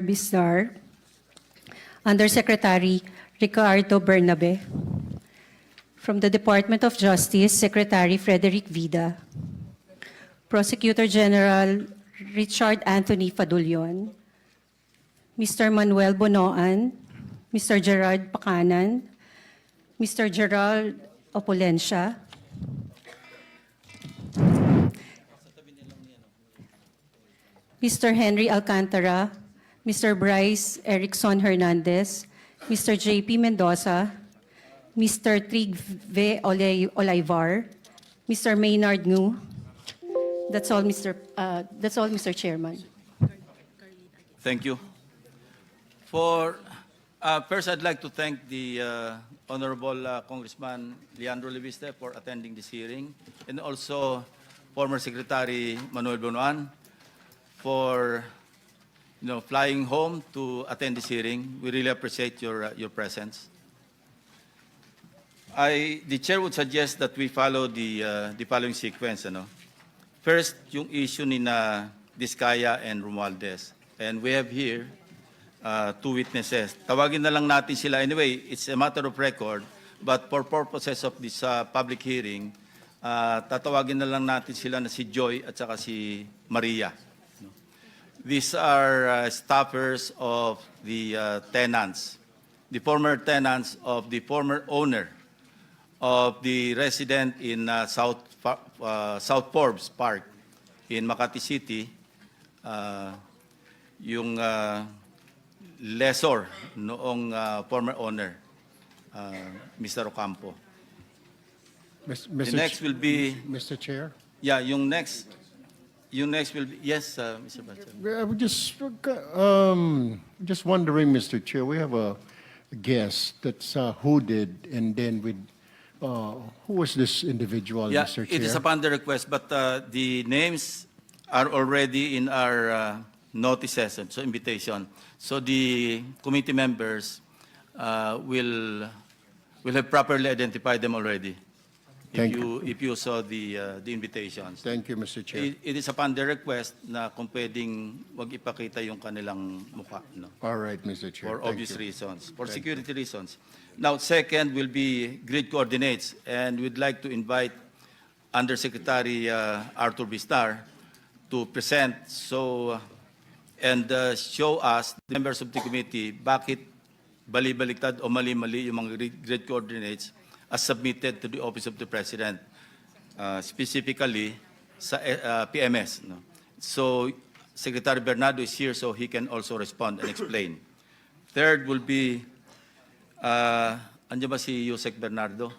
Bistar, Undersecretary Ricardo Bernabe. From the Department of Justice, Secretary Frederick Vida. Prosecutor General Richard Anthony Fadulion. Mr. Manuel Bonoan, Mr. Gerard Pacanan, Mr. Gerald Opulencia, Mr. Henry Alcantara, Mr. Bryce Erickson Hernandez, Mr. JP Mendoza, Mr. Trigve Olaivar, Mr. Maynard Ngu. That's all, Mr. Chairman. Thank you. First, I'd like to thank the Honorable Congressman Leandro Leviste for attending this hearing, and also former Secretary Manuel Bonoan for flying home to attend this hearing. We really appreciate your presence. The chair would suggest that we follow the following sequence. First, yung issue ni na Diskaya and Romualdez. And we have here two witnesses. Tawagin na lang natin sila. Anyway, it's a matter of record, but for purposes of this public hearing, tatawagin na lang natin sila na si Joy at saka si Maria. These are staffers of the tenants, the former tenants of the former owner of the resident in South Forbes Park in Makati City, yung lessor noong former owner, Mr. Ocampo. The next will be... Mr. Chair? Yeah, yung next will be... Yes, Mr. Batchan. I would just wondering, Mr. Chair, we have a guest that's hooded, and then with who was this individual, Yeah, Mr. Chair? it is upon the request, but the names are already in our notices, so invitation. So the committee members will have properly identified them already. If you saw the invitations. Thank you, Mr. Chair. It is upon the request na kung pwedeng wag ipakita yung kanilang mukha, no? All right, Mr. Chair. For Thank obvious you. reasons, for security reasons. Now, second will be grid coordinates, and we'd like to invite Undersecretary Arthur Bistar to present and show us, the members of the committee, bakit bali-baliktad o mali-mali yung mga grid coordinates as submitted to the Office of the President, specifically sa PMS. No? So, Secretary Bernardo is here, so he can also respond and explain. Third will be, andiyan ba si Yusek Bernardo?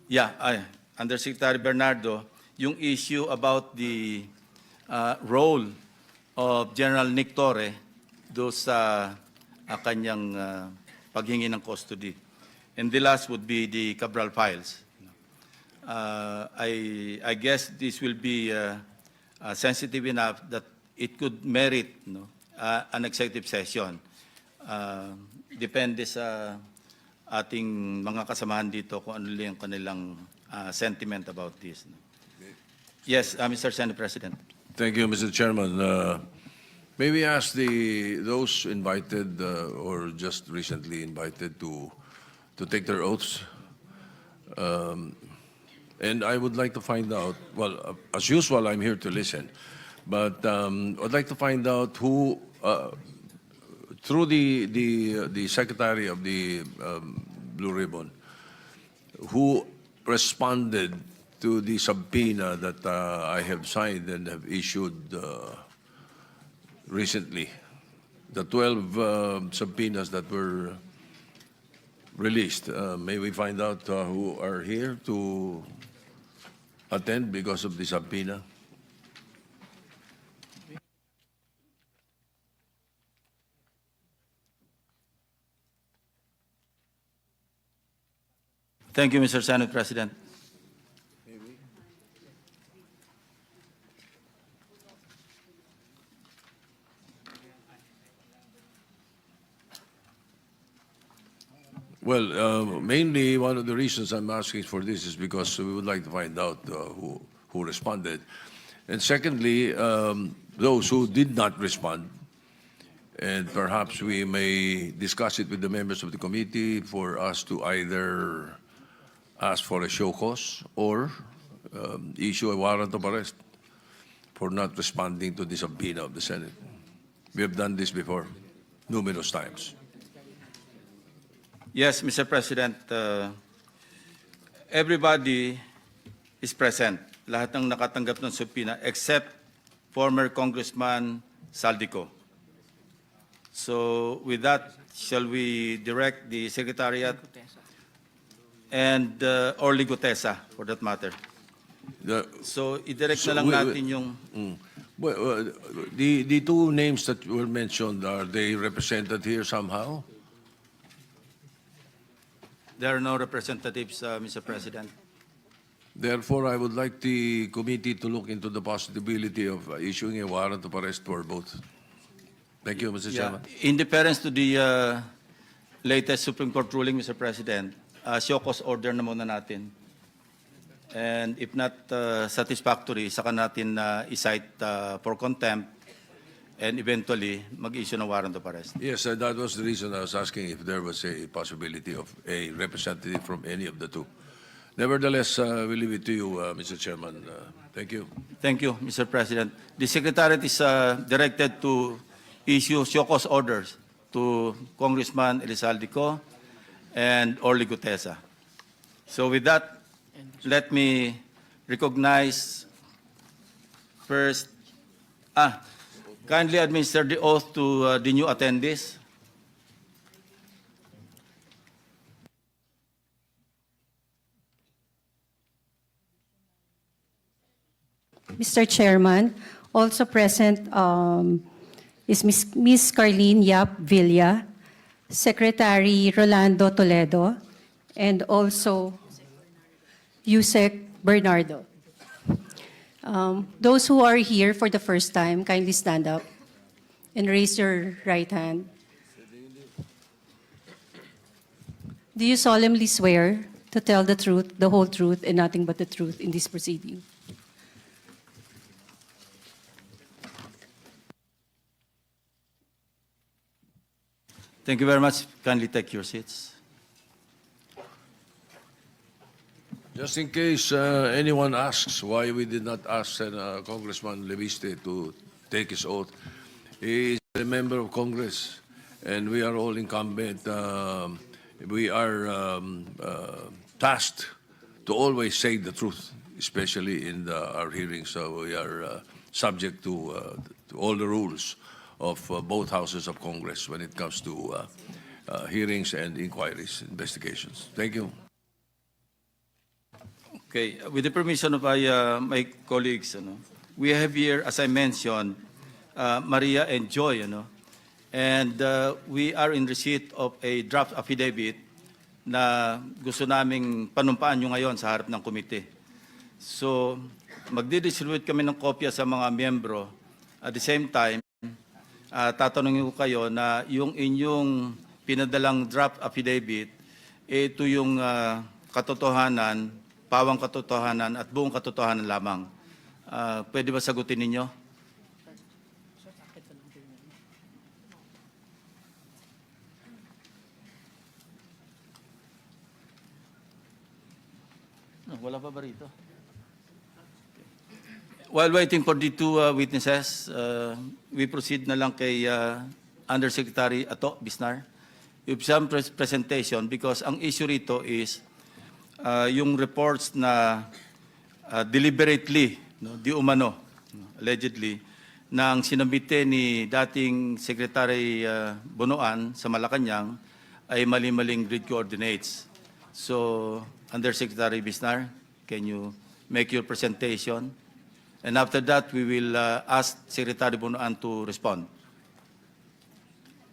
Yeah, Undersecretary Bernardo, yung issue about the role of General Nick Torre do sa kanyang paghingi ng custody. And the last would be the Cabral files. I guess this will be sensitive enough that it could merit an executive session. Depende sa ating mga kasamahan dito kung ano yung kanilang sentiment about this. Yes, Mr. Senate President. Thank you, Mr. Chairman. May we ask those invited or just recently invited to take their oaths? And I would like to find out, well, as usual, I'm here to listen, but I'd like to find out who, through the Secretary of the Blue Ribbon, who responded to the subpoena that I have signed and have issued recently, the 12 subpoenas that were released. May we find out who are here to attend because of the subpoena? Thank you, Mr. Senate President. Well, mainly one of the reasons I'm asking for this is because we would like to find out who responded. And secondly, those who did not respond, And perhaps we may discuss it with the members of the committee for us to either ask for a show cause or issue a warrant of arrest for not responding to the subpoena of the Senate. We have done this before, numerous times. Yes, Mr. President, everybody is present. Lahat ng nakatanggap ng subpoena except former Congressman Saldico. So with that, shall we direct the Secretariat and Orly Gutesa, for that matter? So i-direct na lang natin yung... Well, the two names that were mentioned, are they represented here somehow? There are no representatives, Mr. President. Therefore, I would like the committee to look into the possibility of issuing a warrant of arrest for both. Thank you, Mr. Chairman. In deference to the latest Supreme Court ruling, Mr. President, show cause order na muna natin. And if not satisfactory, saka natin i-cite for contempt and eventually mag-issue ng warrant of arrest. Yes, that was the reason I was asking if there was a possibility of a representative from any of the two. Nevertheless, we leave it to you, Mr. Chairman. Thank you. Thank you, Mr. President. The Secretariat is directed to issue show cause orders to Congressman Elizaldico and Orly Gutesa. So with that, let me recognize first, kindly administer the oath to the new attendees. Mr. Chairman, also present is Ms. Carlene Yap Villa, Secretary Rolando Toledo, and also Yusek Bernardo. Those who are here for the first time, kindly stand up and raise your right hand. Do you solemnly swear to tell the truth, the whole truth, and nothing but the truth in this proceeding? Thank you very much. Kindly take your seats. Just in case anyone asks why we did not ask Congressman Leviste to take his oath, he is a member of Congress, and we are all incumbent. We are tasked to always say the truth, especially in our hearings. So we are subject to all the rules of both houses of Congress when it comes to hearings and inquiries, investigations. Thank you. Okay, with the permission of my colleagues, we have here, as I mentioned, Maria and Joy, and we are in receipt of a draft affidavit na gusto naming panumpaan nyo ngayon sa harap ng komite. So, magdi-distribute kami ng kopya sa mga miyembro. At the same time, tatanungin ko kayo na yung inyong pinadalang draft affidavit, ito yung katotohanan, pawang katotohanan at buong katotohanan lamang. Pwede ba sagutin ninyo? Wala pa ba rito? While waiting for the two witnesses, we proceed na lang kay Undersecretary Ato Bisnar with some presentation because ang issue rito is yung reports na deliberately, di umano, allegedly, nang sinabite ni dating Secretary Bonoan sa Malacanang ay mali-maling grid coordinates. So, Undersecretary Bisnar, can you make your presentation? And after that, we will ask Secretary Bonoan to respond.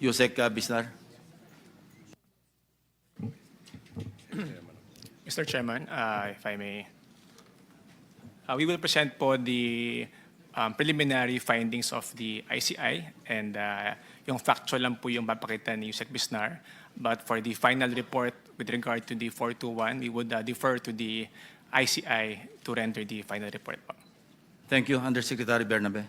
Yusek Bisnar. Mr. Chairman, if I may, we will present po the preliminary findings of the ICI and yung factual lang po yung papakita ni Yusek Bisnar. But for the final report with regard to the 421, we would defer to the ICI to render the final report po. Thank you, Undersecretary Bernabe.